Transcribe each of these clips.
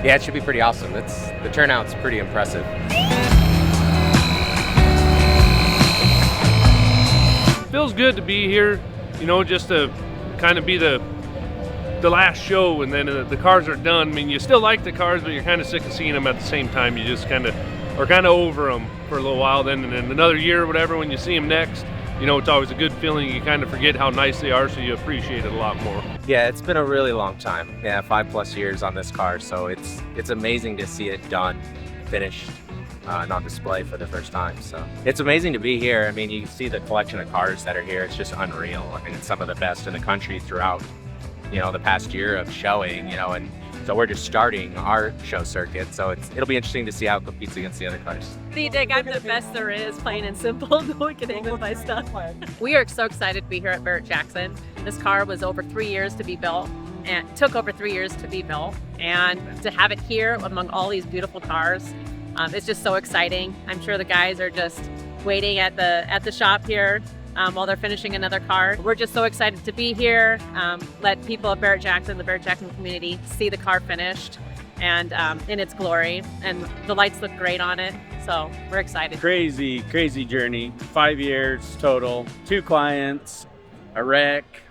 Yeah, it should be pretty awesome. The turnout's pretty impressive. Feels good to be here, you know, just to kind of be the last show, and then the cars are done. I mean, you still like the cars, but you're kind of sick of seeing them at the same time. You just kind of are over them for a little while. Then, and then another year or whatever, when you see them next, you know, it's always a good feeling. You kind of forget how nice they are, so you appreciate it a lot more. Yeah, it's been a really long time. Yeah, 5+ years on this car, so it's amazing to see it done, finished, and on display for the first time. So it's amazing to be here. I mean, you see the collection of cars that are here. It's just unreal. I mean, it's some of the best in the country throughout, you know, the past year of showing, you know, and so we're just starting our show circuit. So it'll be interesting to see how it competes against the other cars. See, Dick, I'm the best there is, plain and simple. No one can hang with my stuff. We are so excited to be here at Barrett-Jackson. This car was over 3 years to be built, and took over 3 years to be built. And to have it here among all these beautiful cars, it's just so exciting. I'm sure the guys are just waiting at the shop here while they're finishing another car. We're just so excited to be here, let people at Barrett-Jackson, the Barrett-Jackson community, see the car finished and in its glory. And the lights look great on it, so we're excited. Crazy journey. 5 years total, 2 clients, a wreck,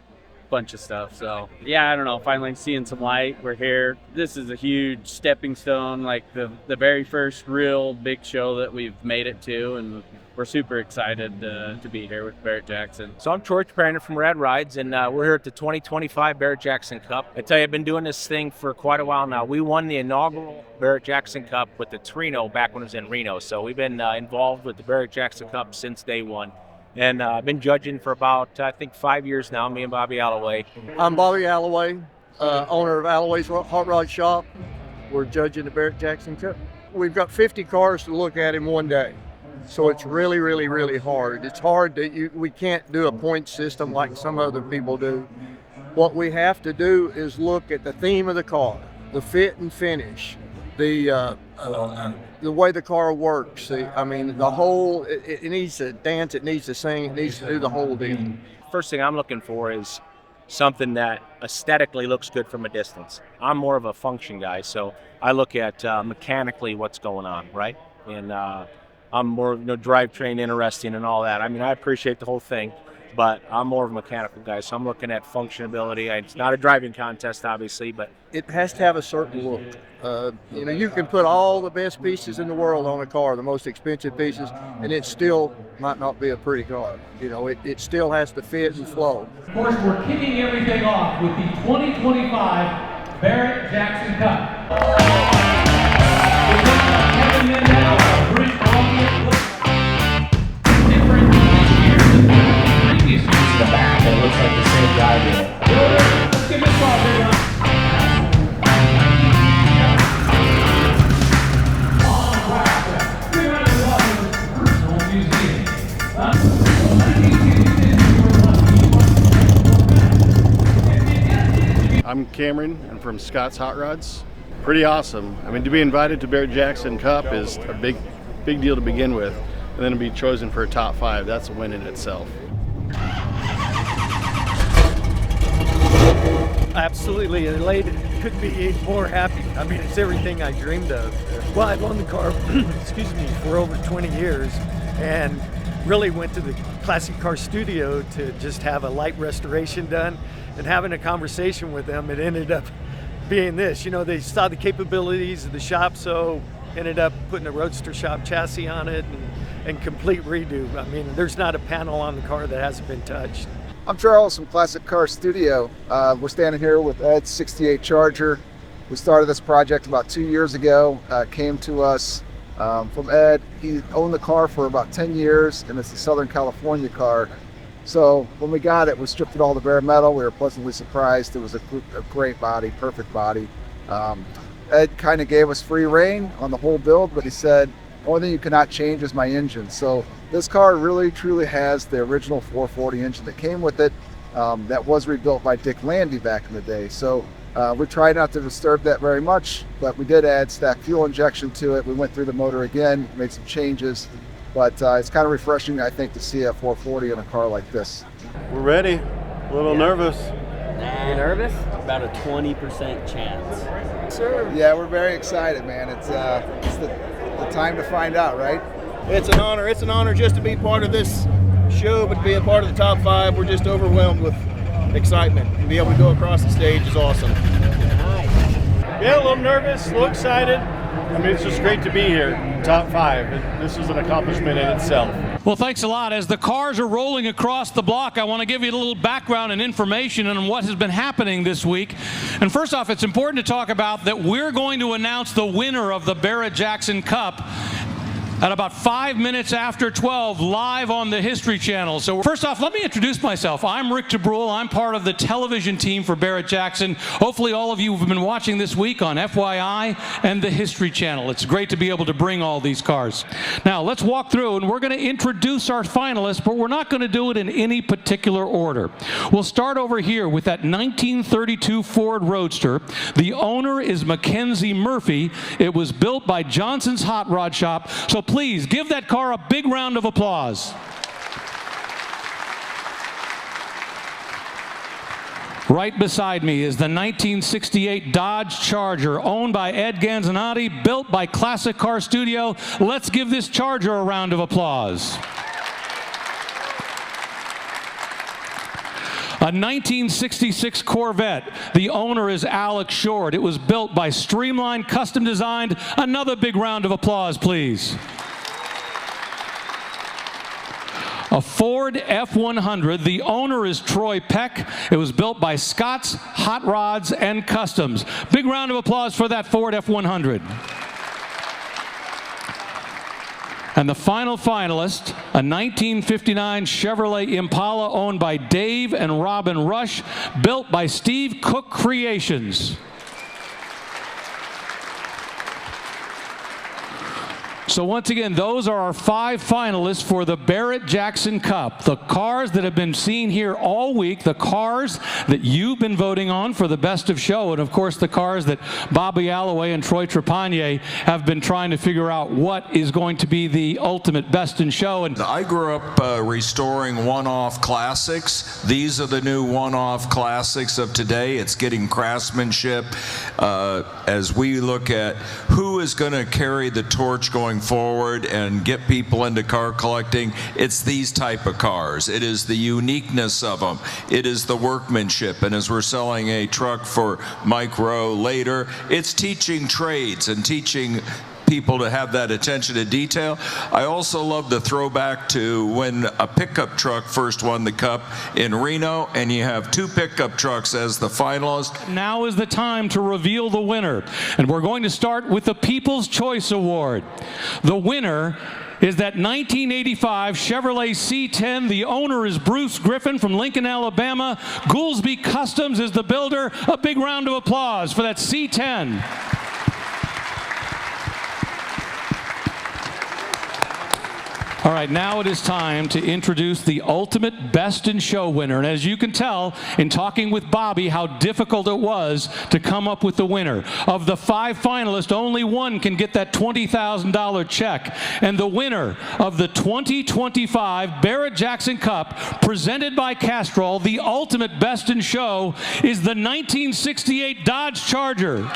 bunch of stuff. So yeah, I don't know, finally seeing some light. We're here. This is a huge stepping stone, like the very first real big show that we've made it to, and we're super excited to be here with Barrett-Jackson. So I'm George Brandon from Rad Rides, and we're here at the 2025 Barrett-Jackson Cup. I tell you, I've been doing this thing for quite a while now. We won the inaugural Barrett-Jackson Cup with the Torino back when it was in Reno. So we've been involved with the Barrett-Jackson Cup since day one. And I've been judging for about, I think, 5 years now, me and Bobby Alloway. I'm Bobby Alloway, owner of Alloway's Hot Rod Shop. We're judging the Barrett-Jackson Cup. We've got 50 cars to look at in one day. So it's really, really, really hard. It's hard that we can't do a point system like some other people do. What we have to do is look at the theme of the car, the fit and finish, the way the car works. I mean, the whole, it needs to dance, it needs to sing, it needs to do the whole deal. First thing I'm looking for is something that aesthetically looks good from a distance. I'm more of a function guy, so I look at mechanically what's going on, right? And I'm more, drivetrain interesting and all that. I mean, I appreciate the whole thing, but I'm more of a mechanical guy, so I'm looking at functionality. It's not a driving contest, obviously, but it has to have a certain look. You can put all the best pieces in the world on a car, the most expensive pieces, and it still might not be a pretty car. It still has to fit and flow. Of course, we're kicking everything off with the 2025 Barrett-Jackson Cup. The back, it looks like the same guy did. Let's give this ball big one. I'm Cameron. I'm from Scott's Hot Rods. Pretty awesome. I mean, to be invited to Barrett-Jackson Cup is a big deal to begin with, and then to be chosen for a top 5, that's a win in itself. Absolutely elated. Couldn't be more happy. I mean, it's everything I dreamed of. Well, I've owned the car, for over 20 years, and really went to the Classic Car Studio to just have a light restoration done, and having a conversation with them, it ended up being this. They saw the capabilities of the shop, so ended up putting a Roadster Shop chassis on it and complete redo. I mean, there's not a panel on the car that hasn't been touched. I'm Charles from Classic Car Studio. We're standing here with Ed's 68 Charger. We started this project about 2 years ago. Came to us from Ed. He owned the car for about 10 years, and it's a Southern California car. So when we got it, we stripped it all the bare metal. We were pleasantly surprised. It was a great body, perfect body. Ed kind of gave us free reign on the whole build, but he said, the only thing you cannot change is my engine. So this car really truly has the original 440 engine that came with it, that was rebuilt by Dick Lindy back in the day. So we tried not to disturb that very much, but we did add stack fuel injection to it. We went through the motor again, made some changes, but it's kind of refreshing, I think, to see a 440 in a car like this. We're ready. A little nervous. You nervous? About a 20% chance. Sure. Yeah, we're very excited, man. It's the time to find out, right? It's an honor. It's an honor just to be part of this show, but to be a part of the top 5, we're just overwhelmed with excitement. To be able to go across the stage is awesome. Nice. Yeah, a little nervous, a little excited. I mean, it's just great to be here, top 5. This is an accomplishment in itself. Well, thanks a lot. As the cars are rolling across the block, I want to give you a little background and information on what has been happening this week. And first off, it's important to talk about that we're going to announce the winner of the Barrett-Jackson Cup at about 5 minutes after 12, live on the History Channel. So first off, let me introduce myself. I'm Rick DeBrule. I'm part of the television team for Barrett-Jackson. Hopefully all of you have been watching this week on FYI and the History Channel. It's great to be able to bring all these cars. Now, let's walk through, and we're going to introduce our finalists, but we're not going to do it in any particular order. We'll start over here with that 1932 Ford Roadster. The owner is Mackenzie Murphy. It was built by Johnson's Hot Rod Shop. So please give that car a big round of applause. Right beside me is the 1968 Dodge Charger, owned by Ed Ganzanati, built by Classic Car Studio. Let's give this Charger a round of applause. A 1966 Corvette. The owner is Alex Short. It was built by Streamline Custom Designed. Another big round of applause, please. A Ford F-100. The owner is Troy Peck. It was built by Scott's Hot Rods and Customs. Big round of applause for that Ford F-100. And the final finalist, a 1959 Chevrolet Impala owned by Dave and Robin Rush, built by Steve Cook Creations. So once again, those are our 5 finalists for the Barrett-Jackson Cup. The cars that have been seen here all week, the cars that you've been voting on for the best of show, and of course the cars that Bobby Alloway and Troy Trepanier have been trying to figure out what is going to be the ultimate best in show. And I grew up restoring one-off classics. These are the new one-off classics of today. It's getting craftsmanship as we look at who is going to carry the torch going forward and get people into car collecting. It's these type of cars. It is the uniqueness of them. It is the workmanship. And as we're selling a truck for Mike Rowe later, it's teaching trades and teaching people to have that attention to detail. I also love the throwback to when a pickup truck first won the Cup in Reno, and you have 2 pickup trucks as the finalist. Now is the time to reveal the winner, and we're going to start with the People's Choice Award. The winner is that 1985 Chevrolet C10. The owner is Bruce Griffin from Lincoln, Alabama. Goolsby Customs is the builder. A big round of applause for that C10. All right, now it is time to introduce the ultimate Best in Show winner. And as you can tell in talking with Bobby how difficult it was to come up with the winner. Of the 5 finalists, only one can get that $20,000 check. And the winner of the 2025 Barrett-Jackson Cup, presented by Castrol, the ultimate Best in Show, is the 1968 Dodge Charger.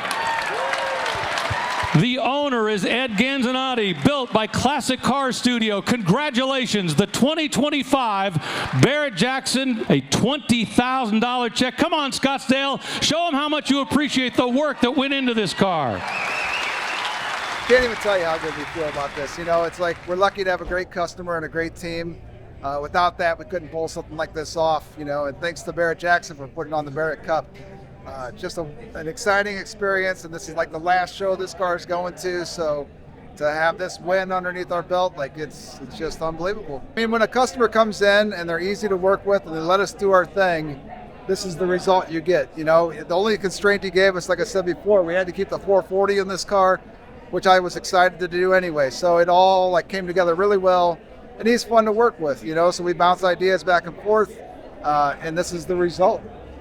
The owner is Ed Ganzanati, built by Classic Car Studio. Congratulations, the 2025 Barrett-Jackson, a $20,000 check. Come on, Scottsdale, show them how much you appreciate the work that went into this car. Can't even tell you how good we feel about this. You know, it's like we're lucky to have a great customer and a great team. Without that, we couldn't pull something like this off, you know, and thanks to Barrett-Jackson for putting on the Barrett Cup. Just an exciting experience, and this is like the last show this car is going to, so to have this win underneath our belt, like it's just unbelievable. I mean, when a customer comes in and they're easy to work with and they let us do our thing, this is the result you get. You know, the only constraint he gave us, like I said before, we had to keep the 440 in this car, which I was excited to do anyway. So it all like came together really well, and he's fun to work with, you know, so we bounce ideas back and forth, and this is the result.